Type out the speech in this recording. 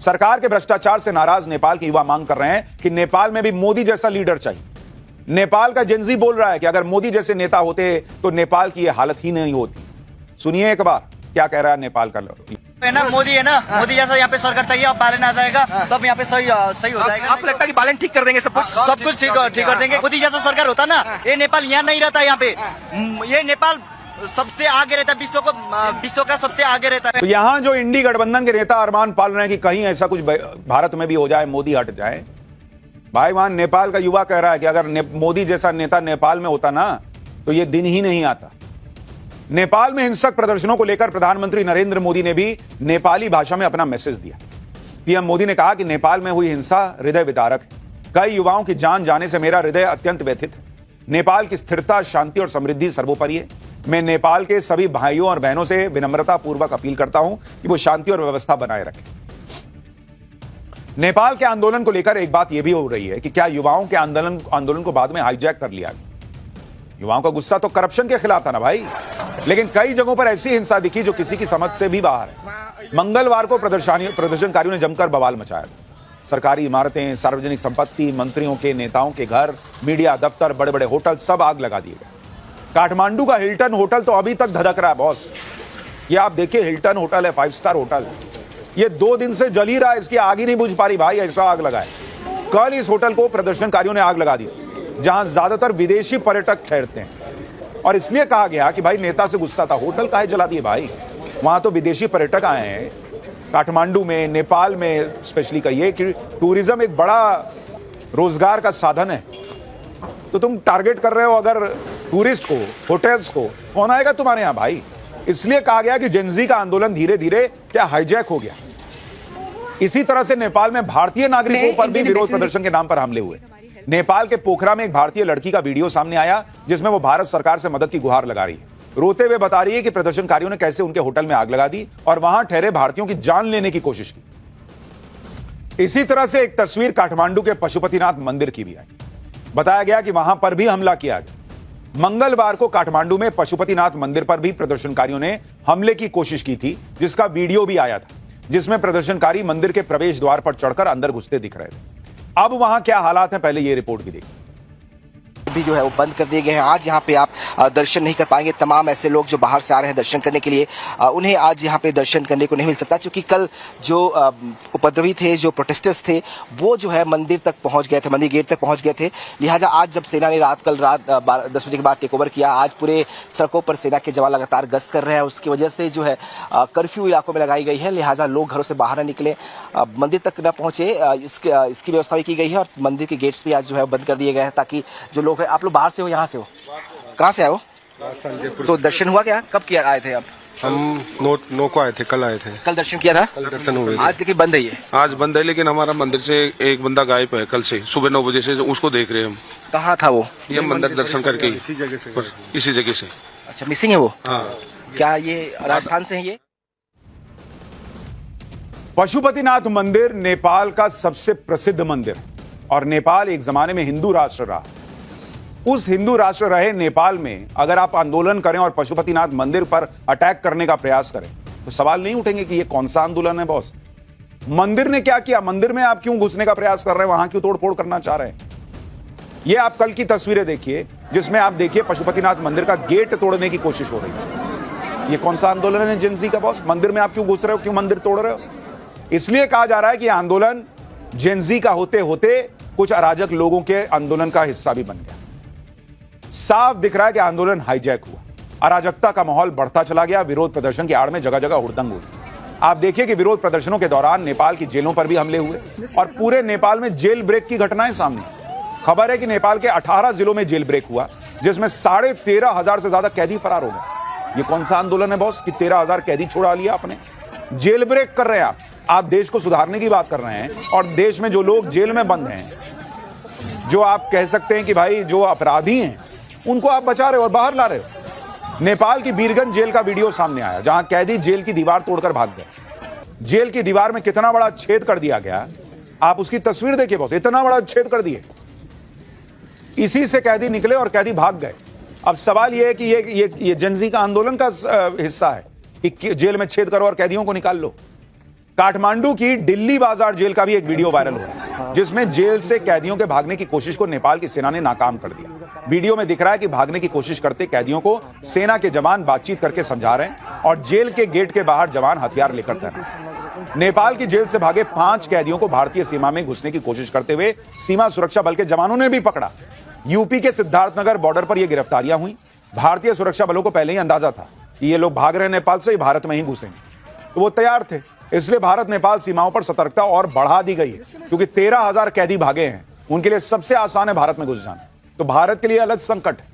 सरकार के भ्रष्टाचार से नाराज नेपाल के युवा मांग कर रहे हैं कि नेपाल में भी मोदी जैसा लीडर चाहिए। नेपाल का जेनजी बोल रहा है कि अगर मोदी जैसे नेता होते तो नेपाल की यह हालत ही नहीं होती। सुनिए एक बार क्या कह रहा है नेपाल का है ना, मोदी है ना, मोदी जैसा यहाँ पे सरकार चाहिए। अब बालन आ जाएगा तब यहाँ पे सही हो जाएगा। आपको लगता है कि बालन ठीक कर देंगे सब कुछ ठीक कर देंगे। मोदी जैसा सरकार होता ना, ये नेपाल यहाँ नहीं रहता। यहाँ पे ये नेपाल सबसे आगे रहता है, विश्व का सबसे आगे रहता है। तो यहाँ जो इंडी गठबंधन के नेता अरमान पाल रहे हैं कि कहीं ऐसा कुछ भारत में भी हो जाए, मोदी हट जाए। भाई वहां नेपाल का युवा कह रहा है कि अगर मोदी जैसा नेता नेपाल में होता ना तो ये दिन ही नहीं आता। नेपाल में हिंसक प्रदर्शनों को लेकर प्रधानमंत्री नरेंद्र मोदी ने भी नेपाली भाषा में अपना मैसेज दिया। पीएम मोदी ने कहा कि नेपाल में हुई हिंसा हृदय विदारक है। कई युवाओं की जान जाने से मेरा हृदय अत्यंत व्यथित है। नेपाल की स्थिरता, शांति और समृद्धि सर्वोपरि है। मैं नेपाल के सभी भाइयों और बहनों से विनम्रता पूर्वक अपील करता हूं कि वो शांति और व्यवस्था बनाए रखें। नेपाल के आंदोलन को लेकर एक बात यह भी हो रही है कि क्या युवाओं के आंदोलन को बाद में हाईजैक कर लिया गया। युवाओं का गुस्सा तो करप्शन के खिलाफ था ना भाई, लेकिन कई जगहों पर ऐसी हिंसा दिखी जो किसी की समझ से भी बाहर है। मंगलवार को प्रदर्शनकारियों ने जमकर बवाल मचाया। सरकारी इमारतें, सार्वजनिक संपत्ति, मंत्रियों के, नेताओं के घर, मीडिया दफ्तर, बड़े बड़े होटल सब आग लगा दिए गए। काठमांडू का हिल्टन होटल तो अभी तक धधक रहा है बॉस। ये आप देखिए, हिल्टन होटल है, 5 स्टार होटल, ये 2 दिन से जल ही रहा है, इसकी आग ही नहीं बुझ पा रही भाई, ऐसा आग लगा है। कल इस होटल को प्रदर्शनकारियों ने आग लगा दी, जहां ज्यादातर विदेशी पर्यटक ठहरते हैं। और इसलिए कहा गया कि भाई नेता से गुस्सा था, होटल काहे जला दिए भाई, वहां तो विदेशी पर्यटक आए हैं। काठमांडू में, नेपाल में स्पेशली कहिए कि टूरिज्म एक बड़ा रोजगार का साधन है, तो तुम टारगेट कर रहे हो अगर टूरिस्ट को, होटल्स को, कौन आएगा तुम्हारे यहां भाई। इसलिए कहा गया कि जेनजी का आंदोलन धीरे धीरे क्या हाईजैक हो गया। इसी तरह से नेपाल में भारतीय नागरिकों पर भी विरोध प्रदर्शन के नाम पर हमले हुए। नेपाल के पोखरा में एक भारतीय लड़की का वीडियो सामने आया जिसमें वो भारत सरकार से मदद की गुहार लगा रही है। रोते हुए बता रही है कि प्रदर्शनकारियों ने कैसे उनके होटल में आग लगा दी और वहां ठहरे भारतीयों की जान लेने की कोशिश की। इसी तरह से एक तस्वीर काठमांडू के पशुपतिनाथ मंदिर की भी आई। बताया गया कि वहां पर भी हमला किया गया। मंगलवार को काठमांडू में पशुपतिनाथ मंदिर पर भी प्रदर्शनकारियों ने हमले की कोशिश की थी, जिसका वीडियो भी आया था, जिसमें प्रदर्शनकारी मंदिर के प्रवेश द्वार पर चढ़कर अंदर घुसते दिख रहे थे। अब वहां क्या हालात हैं, पहले ये रिपोर्ट भी देखिए। भी जो है वो बंद कर दिए गए हैं। आज यहाँ पे आप दर्शन नहीं कर पाएंगे। तमाम ऐसे लोग जो बाहर से आ रहे हैं दर्शन करने के लिए, उन्हें आज यहाँ पे दर्शन करने को नहीं मिल सकता, क्योंकि कल जो उपद्रवी थे, जो प्रोटेस्टर्स थे, वो जो है मंदिर तक पहुंच गए थे, मंदिर गेट तक पहुंच गए थे। लिहाजा आज जब सेना ने कल रात 10 बजे के बाद टेक ओवर किया, आज पूरे सड़कों पर सेना के जवान लगातार गश्त कर रहे हैं। उसकी वजह से जो है कर्फ्यू इलाकों में लगाई गई है। लिहाजा लोग घरों से बाहर न निकले, मंदिर तक न पहुंचे, इसकी व्यवस्था भी की गई है। और मंदिर के गेट्स भी आज जो है बंद कर दिए गए हैं, ताकि जो लोग, आप लोग बाहर से हो, यहाँ से हो, कहाँ से आए हो? तो दर्शन हुआ क्या, कब किया आए थे आप? हम 9 को आए थे, कल आए थे। कल दर्शन किया था? कल दर्शन हुए थे। आज लेकिन बंद है ये? आज बंद है, लेकिन हमारा मंदिर से एक बंदा गायब है कल से, सुबह 9 बजे से, उसको देख रहे हैं हम। कहाँ था वो? ये मंदिर दर्शन करके इसी जगह से। अच्छा, मिसिंग है वो? हाँ। क्या ये राजस्थान से है ये? पशुपतिनाथ मंदिर नेपाल का सबसे प्रसिद्ध मंदिर, और नेपाल एक जमाने में हिंदू राष्ट्र रहा। उस हिंदू राष्ट्र रहे नेपाल में अगर आप आंदोलन करें और पशुपतिनाथ मंदिर पर अटैक करने का प्रयास करें तो सवाल नहीं उठेंगे कि ये कौन सा आंदोलन है बॉस। मंदिर ने क्या किया, मंदिर में आप क्यों घुसने का प्रयास कर रहे हैं, वहां क्यों तोड़फोड़ करना चाह रहे हैं। ये आप कल की तस्वीरें देखिए, जिसमें आप देखिए पशुपतिनाथ मंदिर का गेट तोड़ने की कोशिश हो रही है। ये कौन सा आंदोलन है जेनजी का बॉस। मंदिर में आप क्यों घुस रहे हो, क्यों मंदिर तोड़ रहे हो। इसलिए कहा जा रहा है कि आंदोलन जेनजी का होते होते कुछ अराजक लोगों के आंदोलन का हिस्सा भी बन गया। साफ दिख रहा है कि आंदोलन हाईजैक हुआ, अराजकता का माहौल बढ़ता चला गया। विरोध प्रदर्शन की आड़ में जगह जगह हुड़दंग हुई। आप देखिए कि विरोध प्रदर्शनों के दौरान नेपाल की जेलों पर भी हमले हुए और पूरे नेपाल में जेल ब्रेक की घटनाएं सामने। खबर है कि नेपाल के 18 जिलों में जेल ब्रेक हुआ, जिसमें 13,500 से ज्यादा कैदी फरार हो गए। ये कौन सा आंदोलन है बॉस कि 13,000 कैदी छुड़ा लिया आपने। जेल ब्रेक कर रहे हैं आप देश को सुधारने की बात कर रहे हैं, और देश में जो लोग जेल में बंद हैं, जो आप कह सकते हैं कि भाई जो अपराधी हैं, उनको आप बचा रहे हो और बाहर ला रहे हो। नेपाल की बीरगंज जेल का वीडियो सामने आया, जहां कैदी जेल की दीवार तोड़कर भाग गए। जेल की दीवार में कितना बड़ा छेद कर दिया गया, आप उसकी तस्वीर देखिए बॉस, इतना बड़ा छेद कर दिए। इसी से कैदी निकले और कैदी भाग गए। अब सवाल यह है कि ये जेनजी का आंदोलन का हिस्सा है कि जेल में छेद करो और कैदियों को निकाल लो। काठमांडू की दिल्ली बाजार जेल का भी एक वीडियो वायरल हो रहा है जिसमें जेल से कैदियों के भागने की कोशिश को नेपाल की सेना ने नाकाम कर दिया। वीडियो में दिख रहा है कि भागने की कोशिश करते कैदियों को सेना के जवान बातचीत करके समझा रहे हैं और जेल के गेट के बाहर जवान हथियार लेकर तैनात। नेपाल की जेल से भागे 5 कैदियों को भारतीय सीमा में घुसने की कोशिश करते हुए सीमा सुरक्षा बल के जवानों ने भी पकड़ा। यूपी के सिद्धार्थनगर बॉर्डर पर यह गिरफ्तारियां हुई। भारतीय सुरक्षा बलों को पहले ही अंदाजा था कि ये लोग भाग रहे नेपाल से, भारत में ही घुसेंगे, तो वो तैयार थे। इसलिए भारत नेपाल सीमाओं पर सतर्कता और बढ़ा दी गई है, क्योंकि 13,000 कैदी भागे हैं। उनके लिए सबसे आसान है भारत में घुस जाना, तो भारत के लिए अलग संकट है।